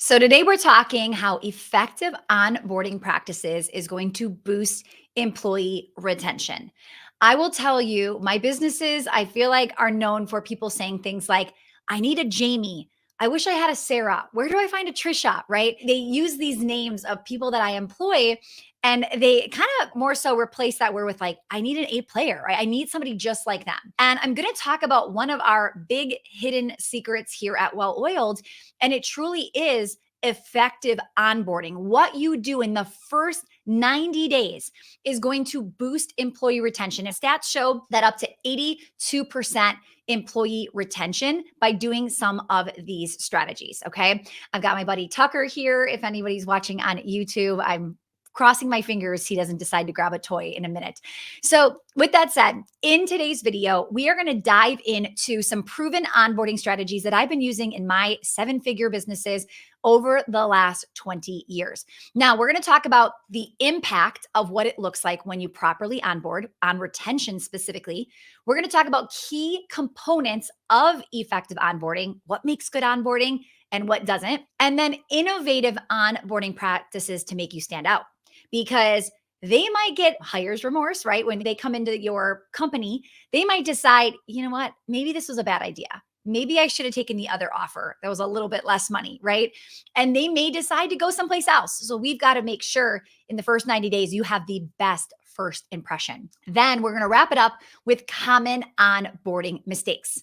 So, today we're talking how effective onboarding practices is going to boost employee retention. I will tell you, my businesses, I feel like, are known for people saying things like, I need a Jamie. I wish I had a Sarah. Where do I find a Trisha? Right? They use these names of people that I employ and they kind of more so replace that word with like, I need an A player, right? I need somebody just like them. And I'm going to talk about one of our big hidden secrets here at Well Oiled. And it truly is effective onboarding. What you do in the first 90 days is going to boost employee retention. And stats show that up to 82% employee retention by doing some of these strategies. Okay. I've got my buddy Tucker here. If anybody's watching on YouTube, I'm crossing my fingers he doesn't decide to grab a toy in a minute. So, with that said, in today's video, we are going to dive into some proven onboarding strategies that I've been using in my 7-figure businesses over the last 20 years. Now, we're going to talk about the impact of what it looks like when you properly onboard, on retention specifically. We're going to talk about key components of effective onboarding, what makes good onboarding and what doesn't, and then innovative onboarding practices to make you stand out. Because they might get buyer's remorse, right? When they come into your company, they might decide, you know what, maybe this was a bad idea. Maybe I should have taken the other offer that was a little bit less money, right? And they may decide to go someplace else. So we've got to make sure in the first 90 days, you have the best first impression. Then we're going to wrap it up with common onboarding mistakes.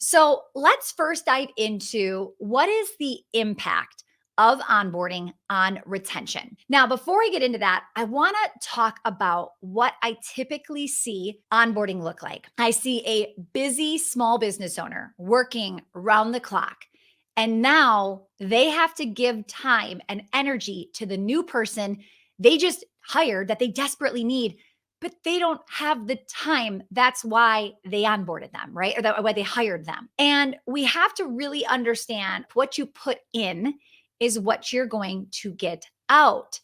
So let's first dive into what is the impact of onboarding on retention. Now, before I get into that, I want to talk about what I typically see onboarding look like. I see a busy small business owner working round the clock, and now they have to give time and energy to the new person they just hired that they desperately need, but they don't have the time. That's why they onboarded them, right? Or why they hired them. And we have to really understand what you put in is what you're going to get out.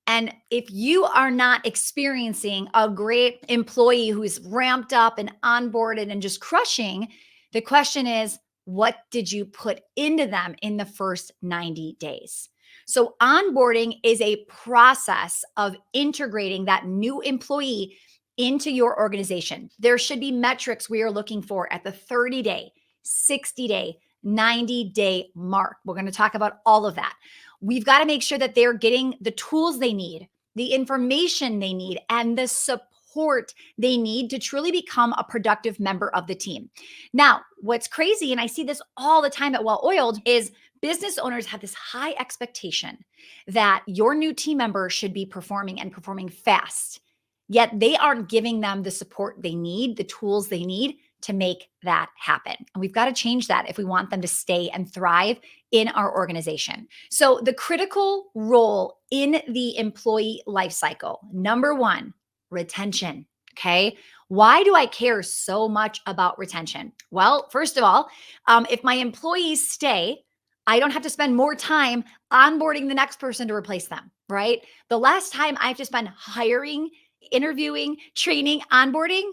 And if you are not experiencing a great employee who's ramped up and onboarded and just crushing, the question is, what did you put into them in the first 90 days? So, onboarding is a process of integrating that new employee into your organization. There should be metrics we are looking for at the 30-day, 60-day, 90-day mark. We're going to talk about all of that. We've got to make sure that they're getting the tools they need, the information they need, and the support they need to truly become a productive member of the team. Now, what's crazy, and I see this all the time at Well Oiled, is business owners have this high expectation that your new team member should be performing and performing fast, yet they aren't giving them the support they need, the tools they need to make that happen. And we've got to change that if we want them to stay and thrive in our organization. So the critical role in the employee life cycle, number one, retention. Okay. Why do I care so much about retention? Well, first of all, if my employees stay, I don't have to spend more time onboarding the next person to replace them, right? The last time I have to spend hiring, interviewing, training, onboarding,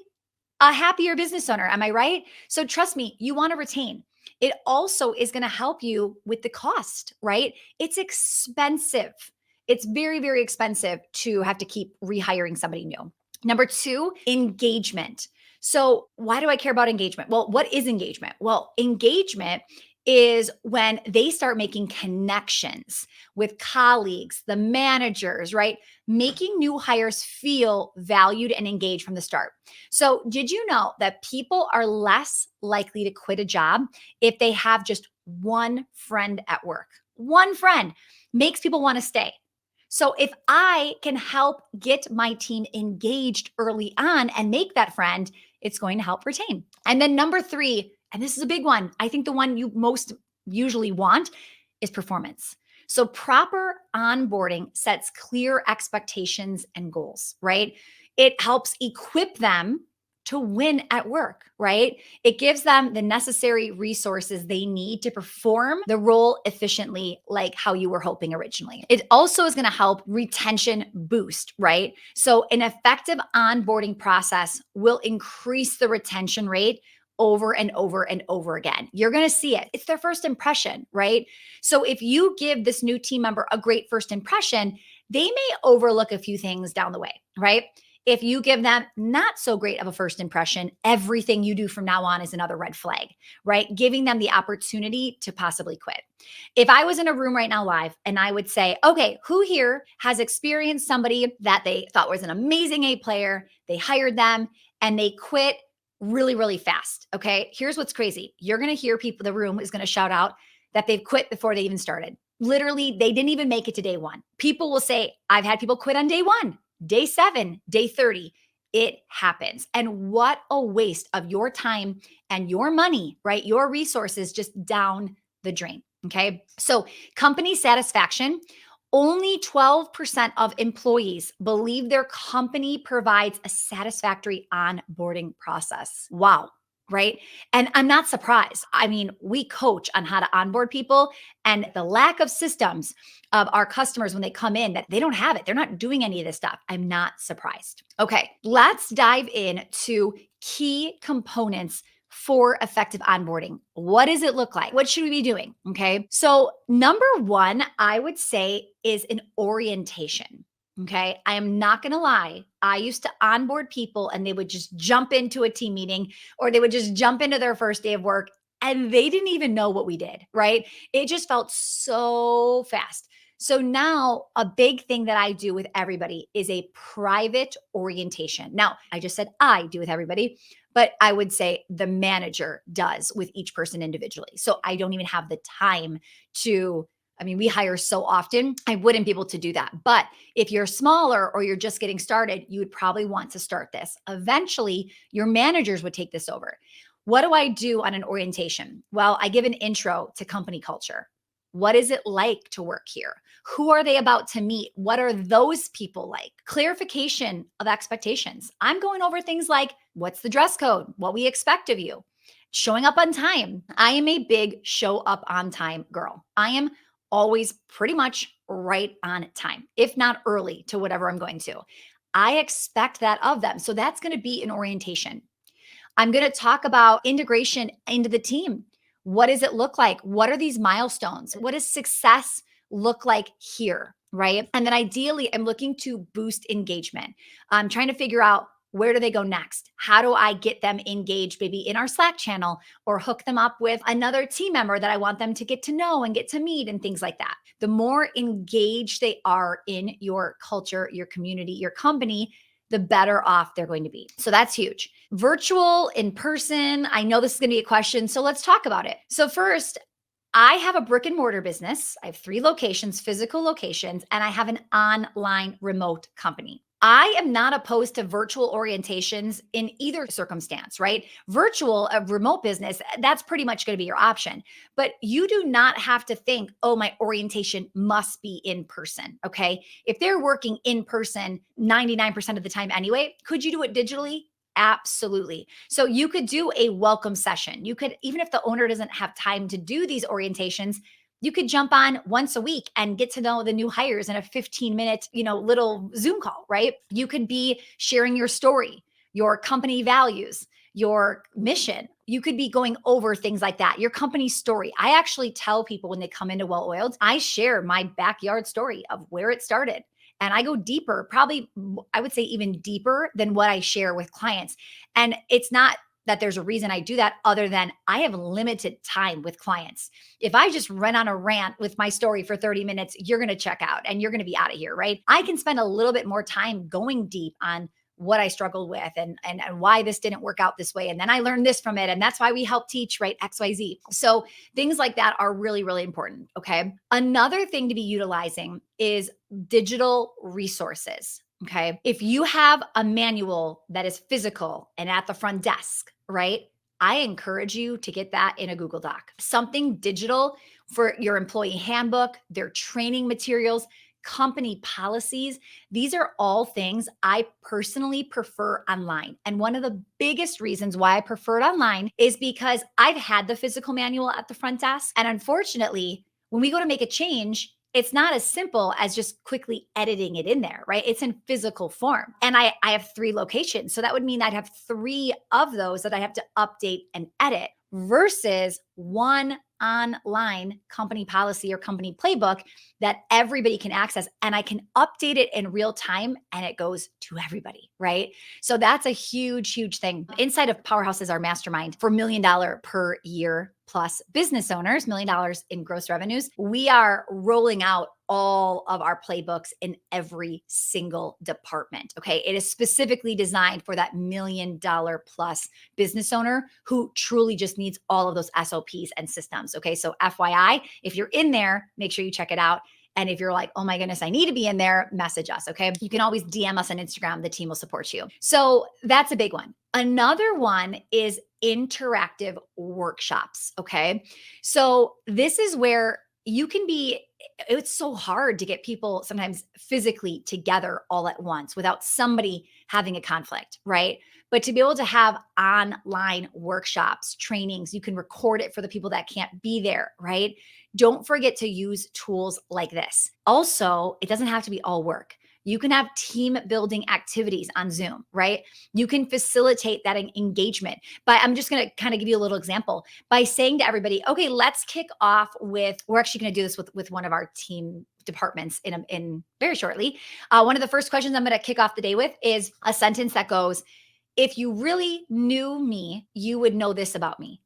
a happier business owner. Am I right? So trust me, you want to retain. It also is going to help you with the cost, right? It's expensive. It's very, very expensive to have to keep rehiring somebody new. Number two, engagement. So why do I care about engagement? Well, what is engagement? Well, engagement is when they start making connections with colleagues, the managers, right? Making new hires feel valued and engaged from the start. So, did you know that people are less likely to quit a job if they have just one friend at work? One friend makes people want to stay. So, if I can help get my team engaged early on and make that friend, it's going to help retain. And then number three, and this is a big one, I think the one you most usually want is performance. So proper onboarding sets clear expectations and goals, right? It helps equip them to win at work, right? It gives them the necessary resources they need to perform the role efficiently, like how you were hoping originally. It also is going to help retention boost, right? So an effective onboarding process will increase the retention rate over and over and over again. You're going to see it. It's their first impression, right? So if you give this new team member a great first impression, they may overlook a few things down the way, right? If you give them not so great of a first impression, everything you do from now on is another red flag, right? Giving them the opportunity to possibly quit. If I was in a room right now live and I would say, okay, who here has experienced somebody that they thought was an amazing A player, they hired them and they quit really, really fast. Okay. Here's what's crazy. You're going to hear people, the room is going to shout out that they've quit before they even started. Literally, they didn't even make it to day one. People will say, I've had people quit on day one, day 7, day 30. It happens. And what a waste of your time and your money, right? Your resources just down the drain. Okay. So company satisfaction, only 12% of employees believe their company provides a satisfactory onboarding process. Wow. Right. And I'm not surprised. I mean, we coach on how to onboard people, and the lack of systems of our customers when they come in that they don't have it. They're not doing any of this stuff. I'm not surprised. Okay. Let's dive in to key components for effective onboarding. What does it look like? What should we be doing? Okay. So, number one, I would say is an orientation. Okay. I am not going to lie. I used to onboard people and they would just jump into a team meeting or they would just jump into their first day of work and they didn't even know what we did. Right. It just felt so fast. So now a big thing that I do with everybody is a private orientation. Now, I just said I do with everybody, but I would say the manager does with each person individually. So I don't even have the time to, I mean, we hire so often, I wouldn't be able to do that. But if you're smaller or you're just getting started, you would probably want to start this. Eventually, your managers would take this over. What do I do on an orientation? Well, I give an intro to company culture. What is it like to work here? Who are they about to meet? What are those people like? Clarification of expectations. I'm going over things like what's the dress code? What we expect of you? Showing up on time. I am a big show up on time girl. I am always pretty much right on time, if not early to whatever I'm going to. I expect that of them. So that's going to be an orientation. I'm going to talk about integration into the team. What does it look like? What are these milestones? What does success look like here? Right. And then ideally, I'm looking to boost engagement. I'm trying to figure out where do they go next? How do I get them engaged, maybe in our Slack channel or hook them up with another team member that I want them to get to know and get to meet and things like that? The more engaged they are in your culture, your community, your company, the better off they're going to be. So that's huge. Virtual, in person. I know this is going to be a question, so let's talk about it. So first, I have a brick and mortar business. I have 3 locations, physical locations, and I have an online remote company. I am not opposed to virtual orientations in either circumstance, right? Virtual, a remote business, that's pretty much going to be your option. But you do not have to think, oh, my orientation must be in person, okay? If they're working in person 99% of the time anyway, could you do it digitally? Absolutely. So you could do a welcome session. You could, even if the owner doesn't have time to do these orientations, you could jump on once a week and get to know the new hires in a 15-minute, little Zoom call, right? You could be sharing your story, your company values, your mission. You could be going over things like that, your company story. I actually tell people when they come into Well Oiled, I share my backyard story of where it started. And I go deeper, probably, I would say even deeper than what I share with clients. And it's not that there's a reason I do that other than I have limited time with clients. If I just run on a rant with my story for 30 minutes, you're going to check out and you're going to be out of here, right? I can spend a little bit more time going deep on what I struggled with and why this didn't work out this way. And then I learned this from it. And that's why we help teach, right? XYZ. So things like that are really, really important. Okay. Another thing to be utilizing is digital resources. Okay. If you have a manual that is physical and at the front desk, right? I encourage you to get that in a Google Doc, something digital for your employee handbook, their training materials, company policies. These are all things I personally prefer online. And one of the biggest reasons why I prefer it online is because I've had the physical manual at the front desk. And unfortunately, when we go to make a change, it's not as simple as just quickly editing it in there, right? It's in physical form. And I have 3 locations. So that would mean I'd have 3 of those that I have to update and edit versus one online company policy or company playbook that everybody can access, and I can update it in real time and it goes to everybody, right? So that's a huge, huge thing. Inside of Powerhouse is our mastermind for $1 million per year plus business owners, $1 million in gross revenues. We are rolling out all of our playbooks in every single department. Okay. It is specifically designed for that $1 million plus business owner who truly just needs all of those SOPs and systems. Okay. So, FYI, if you're in there, make sure you check it out. And if you're like, oh my goodness, I need to be in there, message us. Okay. You can always DM us on Instagram. The team will support you. So that's a big one. Another one is interactive workshops. Okay. So this is where you can be, it's so hard to get people sometimes physically together all at once without somebody having a conflict, right? But to be able to have online workshops, trainings, you can record it for the people that can't be there, right? Don't forget to use tools like this. Also, it doesn't have to be all work. You can have team building activities on Zoom, right? You can facilitate that engagement. But I'm just going to kind of give you a little example by saying to everybody, okay, let's kick off with, we're actually going to do this with one of our team departments in very shortly. One of the first questions I'm going to kick off the day with is a sentence that goes, if you really knew me, you would know this about me.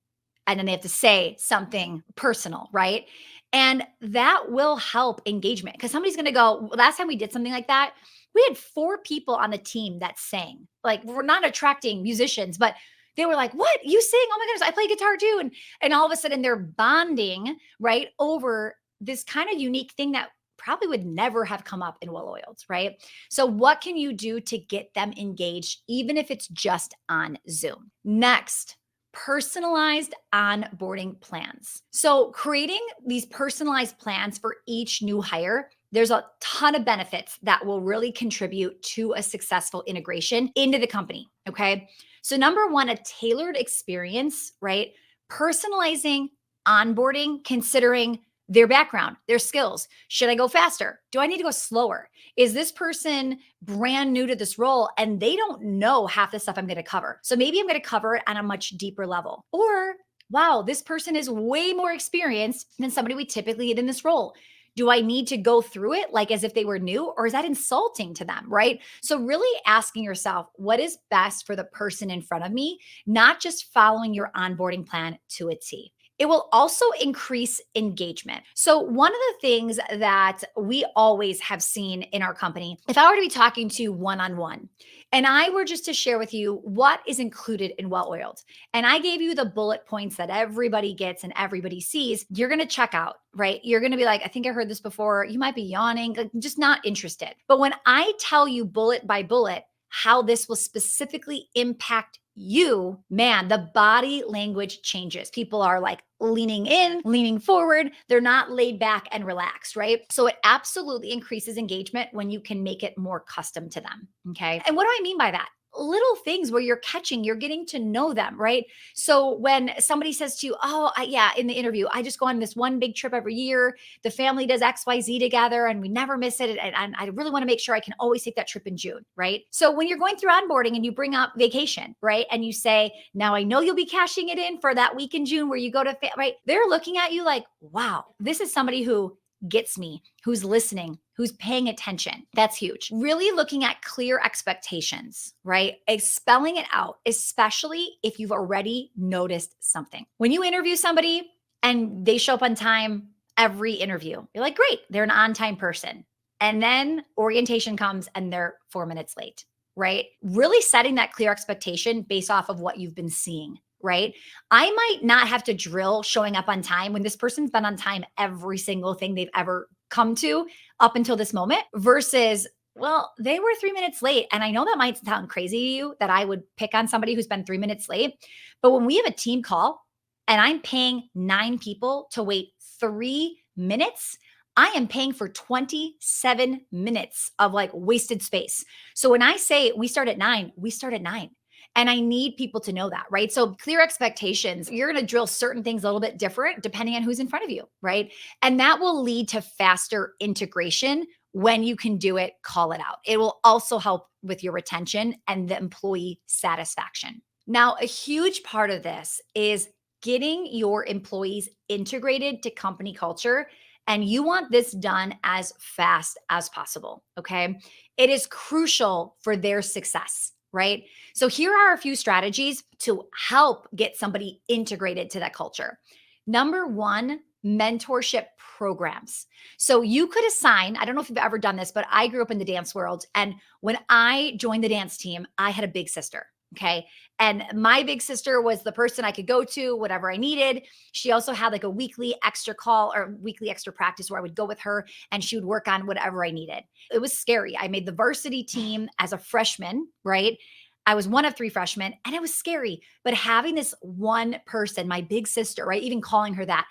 And then they have to say something personal, right? And that will help engagement because somebody's going to go, last time we did something like that, we had 4 people on the team that sang. Like, we're not attracting musicians, but they were like, what? You sing? Oh my goodness, I play guitar too. And all of a sudden they're bonding, right, over this kind of unique thing that probably would never have come up in Well Oiled, right? So what can you do to get them engaged, even if it's just on Zoom? Next, personalized onboarding plans. So creating these personalized plans for each new hire, there's a ton of benefits that will really contribute to a successful integration into the company, okay? So number one, a tailored experience, right? Personalizing onboarding, considering their background, their skills. Should I go faster? Do I need to go slower? Is this person brand new to this role and they don't know half the stuff I'm going to cover? So maybe I'm going to cover it on a much deeper level. Or, wow, this person is way more experienced than somebody we typically get in this role. Do I need to go through it like as if they were new, or is that insulting to them, right? So really asking yourself, what is best for the person in front of me, not just following your onboarding plan to a T. It will also increase engagement. So one of the things that we always have seen in our company, if I were to be talking to you one-on-one, and I were just to share with you what is included in Well Oiled, and I gave you the bullet points that everybody gets and everybody sees, you're going to check out, right? You're going to be like, I think I heard this before. You might be yawning, like, just not interested. But when I tell you bullet by bullet how this will specifically impact you, man, the body language changes. People are like leaning in, leaning forward. They're not laid back and relaxed, right? So it absolutely increases engagement when you can make it more custom to them. Okay. And what do I mean by that? Little things where you're getting to know them, right? So when somebody says to you, oh, yeah, in the interview, I just go on this one big trip every year. The family does XYZ together and we never miss it. And I really want to make sure I can always take that trip in June, right? So when you're going through onboarding and you bring up vacation, right? And you say, now I know you'll be cashing it in for that week in June where you go to, right? They're looking at you like, wow, this is somebody who gets me, who's listening, who's paying attention. That's huge. Really looking at clear expectations, right? Spelling it out, especially if you've already noticed something. When you interview somebody and they show up on time every interview, you're like, great, they're an on-time person. And then orientation comes and they're 4 minutes late, right? Really setting that clear expectation based off of what you've been seeing, right? I might not have to drill showing up on time when this person's been on time every single thing they've ever come to up until this moment versus, well, they were 3 minutes late. And I know that might sound crazy to you that I would pick on somebody who's been 3 minutes late. But when we have a team call and I'm paying 9 people to wait 3 minutes, I am paying for 27 minutes of like wasted space. So when I say we start at 9, we start at 9. And I need people to know that, right? So clear expectations, you're going to drill certain things a little bit different depending on who's in front of you, right? And that will lead to faster integration. When you can do it, call it out. It will also help with your retention and the employee satisfaction. Now, a huge part of this is getting your employees integrated to company culture. And you want this done as fast as possible. Okay. It is crucial for their success, right? So, here are a few strategies to help get somebody integrated to that culture. Number one, mentorship programs. So, you could assign, I don't know if you've ever done this, but I grew up in the dance world. And when I joined the dance team, I had a big sister. Okay. And my big sister was the person I could go to, whatever I needed. She also had like a weekly extra call or weekly extra practice where I would go with her and she would work on whatever I needed. It was scary. I made the varsity team as a freshman, right? I was one of three freshmen and it was scary. But having this one person, my big sister, right? Even calling her that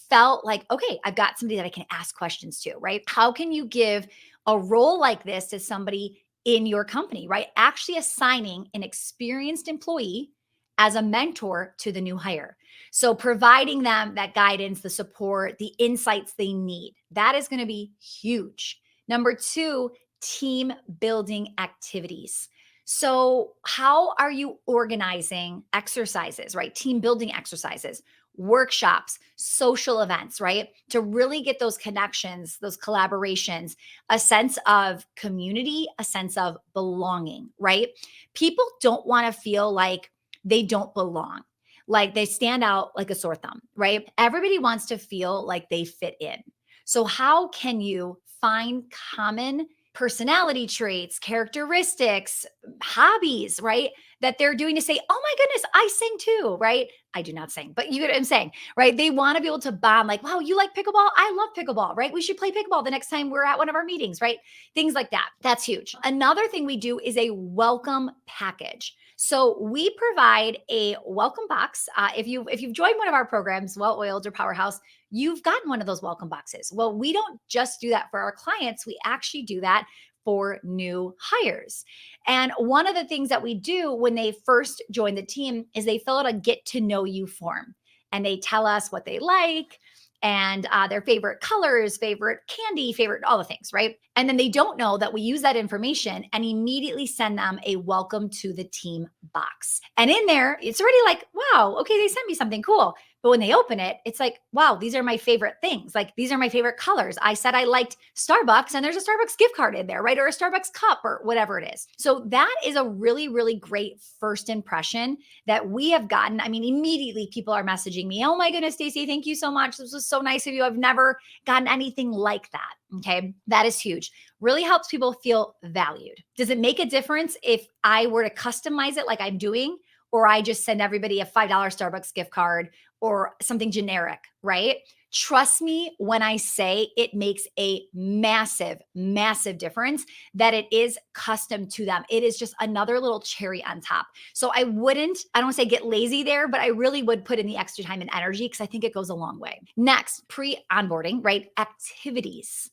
felt like, okay, I've got somebody that I can ask questions to, right? How can you give a role like this to somebody in your company, right? Actually assigning an experienced employee as a mentor to the new hire. So providing them that guidance, the support, the insights they need. That is going to be huge. Number two, team building activities. So, how are you organizing exercises, right? Team building exercises, workshops, social events, right? To really get those connections, those collaborations, a sense of community, a sense of belonging, right? People don't want to feel like they don't belong, like they stand out like a sore thumb, right? Everybody wants to feel like they fit in. So, how can you find common personality traits, characteristics, hobbies, right? That they're doing to say, oh my goodness, I sing too, right? I do not sing, but you get what I'm saying, right? They want to be able to bond, like, wow, you like pickleball? I love pickleball, right? We should play pickleball the next time we're at one of our meetings, right? Things like that. That's huge. Another thing we do is a welcome package. So we provide a welcome box. If you've joined one of our programs, Well Oiled or Powerhouse, you've gotten one of those welcome boxes. Well, we don't just do that for our clients. We actually do that for new hires. And one of the things that we do when they first join the team is they fill out a get to know you form and they tell us what they like and their favorite colors, favorite candy, favorite, all the things, right? And then they don't know that we use that information and immediately send them a welcome to the team box. And in there, it's already like, wow, okay, they sent me something cool. But when they open it, it's like, wow, these are my favorite things. Like these are my favorite colors. I said I liked Starbucks and there's a Starbucks gift card in there, right? Or a Starbucks cup or whatever it is. So that is a really, really great first impression that we have gotten. I mean, immediately people are messaging me, oh my goodness, Stacey, thank you so much. This was so nice of you. I've never gotten anything like that. Okay. That is huge. Really helps people feel valued. Does it make a difference if I were to customize it like I'm doing? Or I just send everybody a $5 Starbucks gift card or something generic, right? Trust me when I say it makes a massive, massive difference that it is custom to them. It is just another little cherry on top. So I don't want to say get lazy there, but I really would put in the extra time and energy because I think it goes a long way. Next, pre-onboarding, right? Activities.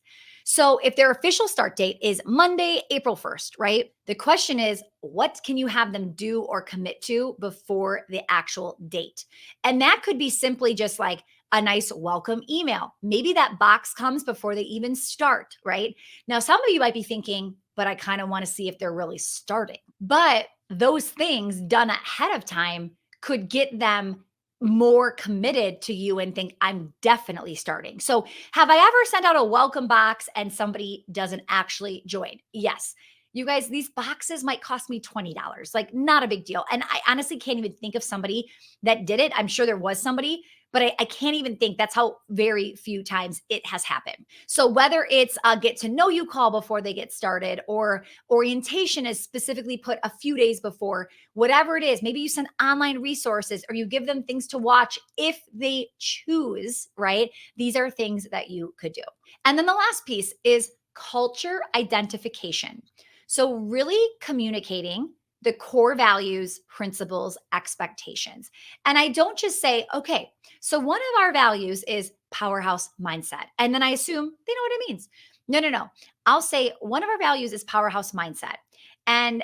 So if their official start date is Monday, April 1st, right? The question is, what can you have them do or commit to before the actual date? And that could be simply just like a nice welcome email. Maybe that box comes before they even start, right? Now, some of you might be thinking, but I kind of want to see if they're really starting. But those things done ahead of time could get them more committed to you and think, I'm definitely starting. So, have I ever sent out a welcome box and somebody doesn't actually join? Yes. You guys, these boxes might cost me $20, like not a big deal. And I honestly can't even think of somebody that did it. I'm sure there was somebody, but I can't even think. That's how very few times it has happened. So whether it's a get to know you call before they get started or orientation is specifically put a few days before, whatever it is, maybe you send online resources or you give them things to watch if they choose, right? These are things that you could do. And then the last piece is culture identification. So, really communicating the core values, principles, expectations. And I don't just say, okay, so one of our values is powerhouse mindset. And then I assume they know what it means. No, no, no. I'll say one of our values is powerhouse mindset. And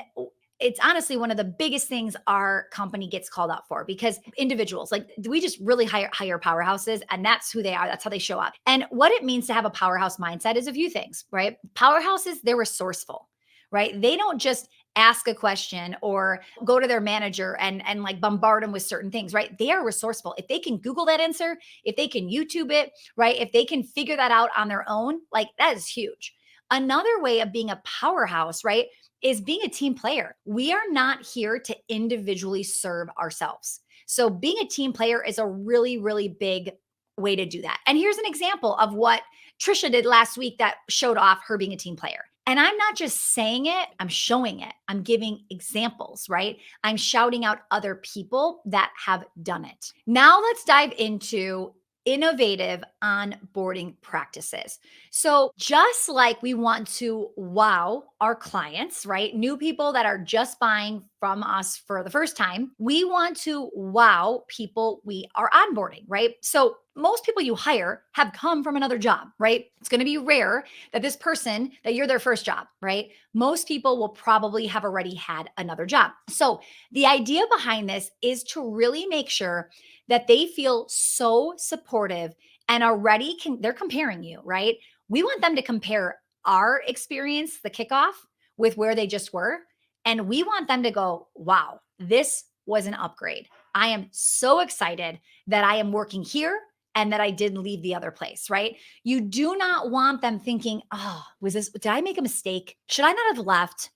it's honestly one of the biggest things our company gets called out for, because individuals, like, we just really hire powerhouses, and that's who they are. That's how they show up. And what it means to have a powerhouse mindset is a few things, right? Powerhouses, they're resourceful, right? They don't just ask a question or go to their manager and like bombard them with certain things, right? They are resourceful. If they can Google that answer, if they can YouTube it, right? If they can figure that out on their own, like, that is huge. Another way of being a powerhouse, right, is being a team player. We are not here to individually serve ourselves. So being a team player is a really, really big way to do that. And here's an example of what Trisha did last week that showed off her being a team player. And I'm not just saying it, I'm showing it. I'm giving examples, right? I'm shouting out other people that have done it. Now let's dive into innovative onboarding practices. So, just like we want to wow our clients, right? New people that are just buying from us for the first time, we want to wow people we are onboarding, right? So, most people you hire have come from another job, right? It's going to be rare that this person, that you're their first job, right? Most people will probably have already had another job. So, the idea behind this is to really make sure that they feel so supportive and already they're comparing you, right? We want them to compare our experience, the kickoff, with where they just were. And we want them to go, wow, this was an upgrade. I am so excited that I am working here and that I didn't leave the other place, right? You do not want them thinking, oh, did I make a mistake? Should I not have left?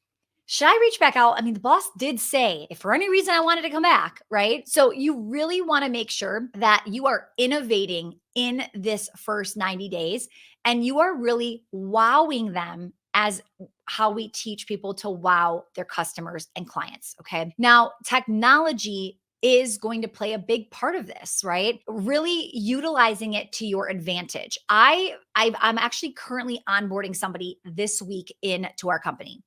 Should I reach back out? I mean, the boss did say if for any reason I wanted to come back, right? So you really want to make sure that you are innovating in this first 90 days and you are really wowing them as how we teach people to wow their customers and clients. Okay. Now, technology is going to play a big part of this, right? Really utilizing it to your advantage. I'm actually currently onboarding somebody this week into our company.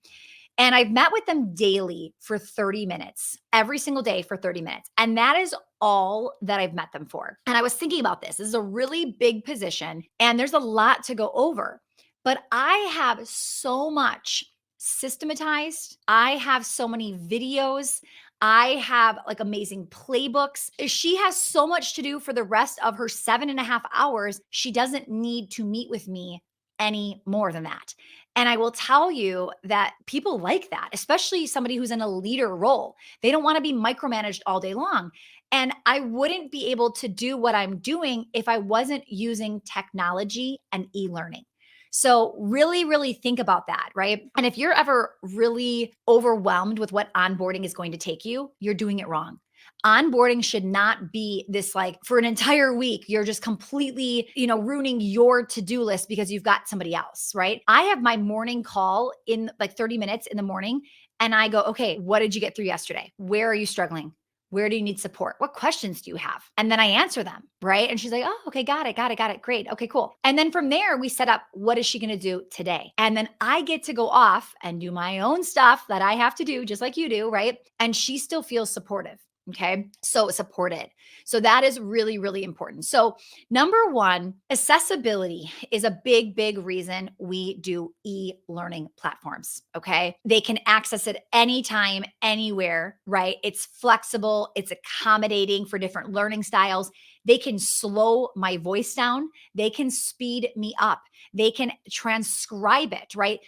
And I've met with them daily for 30 minutes, every single day for 30 minutes. And that is all that I've met them for. And I was thinking about this. This is a really big position and there's a lot to go over. But I have so much systematized. I have so many videos. I have like amazing playbooks. She has so much to do for the rest of her 7.5 hours. She doesn't need to meet with me any more than that. And I will tell you that people like that, especially somebody who's in a leader role. They don't want to be micromanaged all day long. And I wouldn't be able to do what I'm doing if I wasn't using technology and e learning. So, really, really think about that, right? And if you're ever really overwhelmed with what onboarding is going to take you, you're doing it wrong. Onboarding should not be this like for an entire week, you're just completely, ruining your to-do list because you've got somebody else, right? I have my morning call in like 30 minutes in the morning and I go, okay, what did you get through yesterday? Where are you struggling? Where do you need support? What questions do you have? And then I answer them, right? And she's like, oh, okay, got it. Great. Okay, cool. And then from there, we set up what is she going to do today? And then I get to go off and do my own stuff that I have to do, just like you do, right? And she still feels supportive. Okay. So supported. So that is really, really important. So, number one, accessibility is a big, big reason we do e learning platforms. Okay. They can access it anytime, anywhere, right? It's flexible, it's accommodating for different learning styles. They can slow my voice down, they can speed me up, they can transcribe it, right?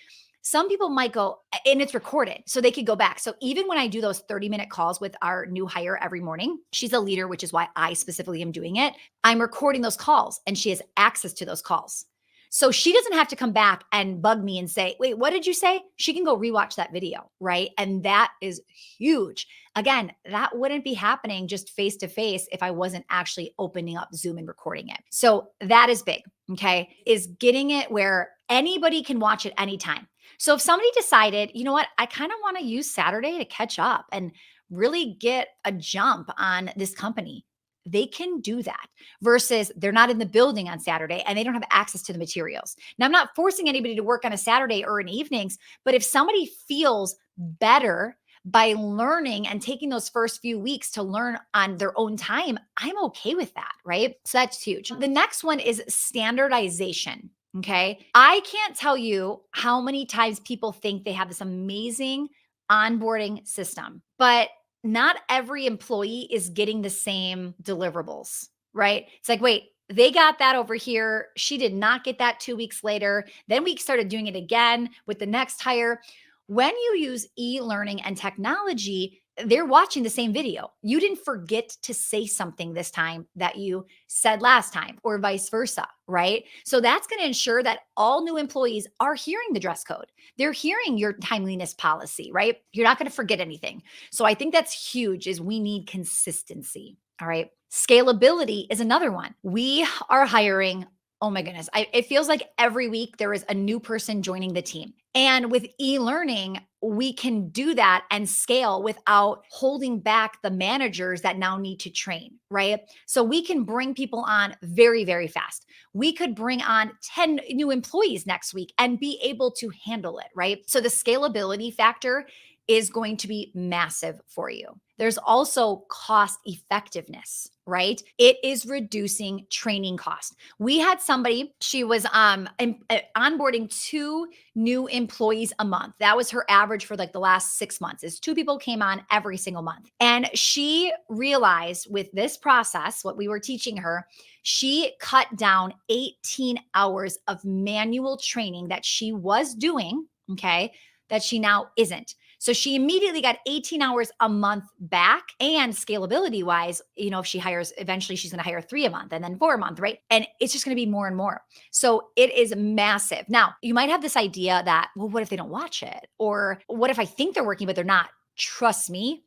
Some people might go, and it's recorded, so they could go back. So even when I do those 30-minute calls with our new hire every morning, she's a leader, which is why I specifically am doing it. I'm recording those calls and she has access to those calls. So she doesn't have to come back and bug me and say, wait, what did you say? She can go rewatch that video, right? And that is huge. Again, that wouldn't be happening just face to face if I wasn't actually opening up Zoom and recording it. So that is big, okay? Is getting it where anybody can watch it anytime. So if somebody decided, you know what, I kind of want to use Saturday to catch up and really get a jump on this company, they can do that versus they're not in the building on Saturday and they don't have access to the materials. Now, I'm not forcing anybody to work on a Saturday or in evenings, but if somebody feels better by learning and taking those first few weeks to learn on their own time, I'm okay with that, right? So that's huge. The next one is standardization. Okay. I can't tell you how many times people think they have this amazing onboarding system. But not every employee is getting the same deliverables, right? It's like, wait, they got that over here. She did not get that 2 weeks later. Then we started doing it again with the next hire. When you use e learning and technology, they're watching the same video. You didn't forget to say something this time that you said last time, or vice versa, right? So that's going to ensure that all new employees are hearing the dress code. They're hearing your timeliness policy, right? You're not going to forget anything. So I think that's huge is we need consistency. All right. Scalability is another one. We are hiring. Oh my goodness. It feels like every week there is a new person joining the team. And with e learning, we can do that and scale without holding back the managers that now need to train, right? So we can bring people on very, very fast. We could bring on 10 new employees next week and be able to handle it, right? So the scalability factor is going to be massive for you. There's also cost effectiveness, right? It is reducing training cost. We had somebody, she was onboarding 2 new employees a month. That was her average for like the last 6 months, is 2 people came on every single month. And she realized with this process, what we were teaching her, she cut down 18 hours of manual training that she was doing, okay, that she now isn't. So she immediately got 18 hours a month back. And scalability wise, if she hires, eventually she's going to hire 3 a month and then 4 a month, right? And it's just going to be more and more. So it is massive. Now, you might have this idea that, well, what if they don't watch it? Or what if I think they're working, but they're not? Trust me,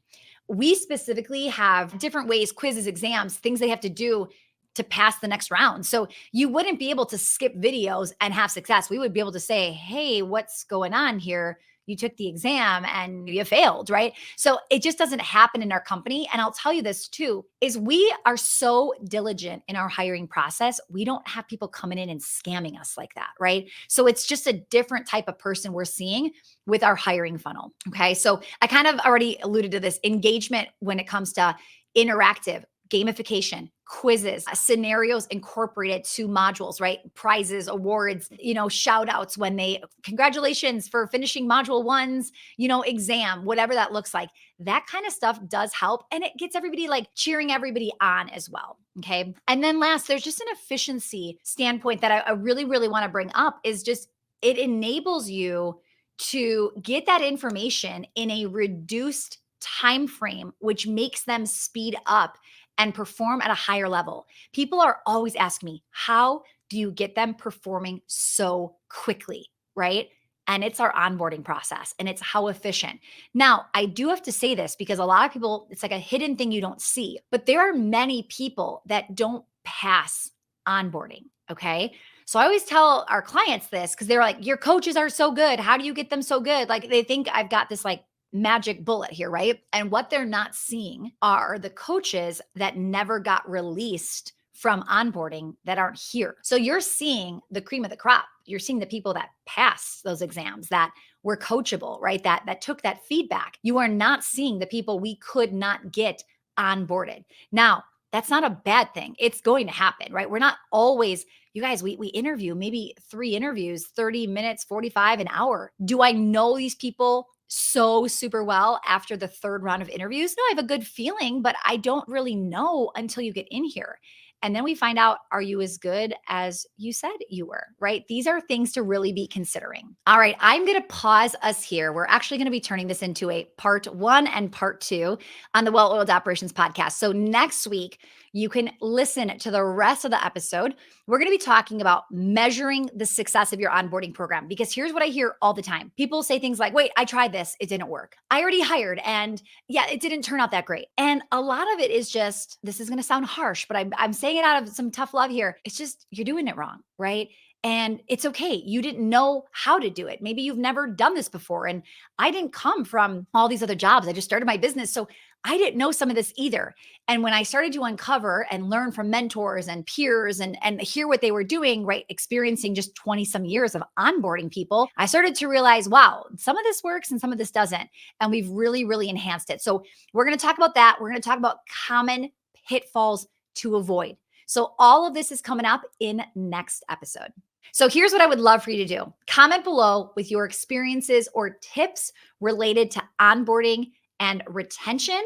we specifically have different ways, quizzes, exams, things they have to do to pass the next round. So you wouldn't be able to skip videos and have success. We would be able to say, hey, what's going on here? You took the exam and you failed, right? So it just doesn't happen in our company. And I'll tell you this too, is we are so diligent in our hiring process. We don't have people coming in and scamming us like that, right? So it's just a different type of person we're seeing with our hiring funnel. Okay. So I kind of already alluded to this engagement when it comes to interactive gamification, quizzes, scenarios incorporated to modules, right? Prizes, awards, shout outs when they, congratulations for finishing module one's, exam, whatever that looks like. That kind of stuff does help. And it gets everybody like cheering everybody on as well. Okay. And then last, there's just an efficiency standpoint that I really, really want to bring up is just it enables you to get that information in a reduced time frame, which makes them speed up and perform at a higher level. People are always asking me, how do you get them performing so quickly, right? And it's our onboarding process and it's how efficient. Now, I do have to say this because a lot of people, it's like a hidden thing you don't see, but there are many people that don't pass onboarding, okay? So I always tell our clients this because they're like, your coaches are so good. How do you get them so good? Like they think I've got this like magic bullet here, right? And what they're not seeing are the coaches that never got released from onboarding that aren't here. So you're seeing the cream of the crop. You're seeing the people that passed those exams, that were coachable, right? That took that feedback. You are not seeing the people we could not get onboarded. Now, that's not a bad thing. It's going to happen, right? We're not always, you guys, we interview maybe 3 interviews, 30 minutes, 45, an hour. Do I know these people so super well after the 3rd round of interviews? No, I have a good feeling, but I don't really know until you get in here. And then we find out, are you as good as you said you were, right? These are things to really be considering. All right, I'm going to pause us here. We're actually going to be turning this into a part 1 and part 2 on the Well-Oiled Operations podcast. So next week, you can listen to the rest of the episode. We're going to be talking about measuring the success of your onboarding program, because here's what I hear all the time. People say things like, wait, I tried this. It didn't work. I already hired and yeah, it didn't turn out that great. And a lot of it is just, this is going to sound harsh, but I'm saying it out of some tough love here. It's just, you're doing it wrong, right? And it's okay. You didn't know how to do it. Maybe you've never done this before. And I didn't come from all these other jobs. I just started my business. So I didn't know some of this either. And when I started to uncover and learn from mentors and peers and hear what they were doing, right, experiencing just 20 some years of onboarding people, I started to realize, wow, some of this works and some of this doesn't. And we've really, really enhanced it. So we're going to talk about that. We're going to talk about common pitfalls to avoid. So all of this is coming up in next episode. So here's what I would love for you to do. Comment below with your experiences or tips related to onboarding and retention.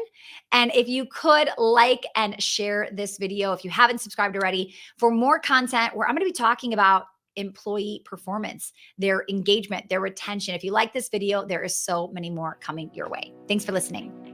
And if you could like and share this video, if you haven't subscribed already, for more content where I'm going to be talking about employee performance, their engagement, their retention. If you like this video, there is so many more coming your way. Thanks for listening.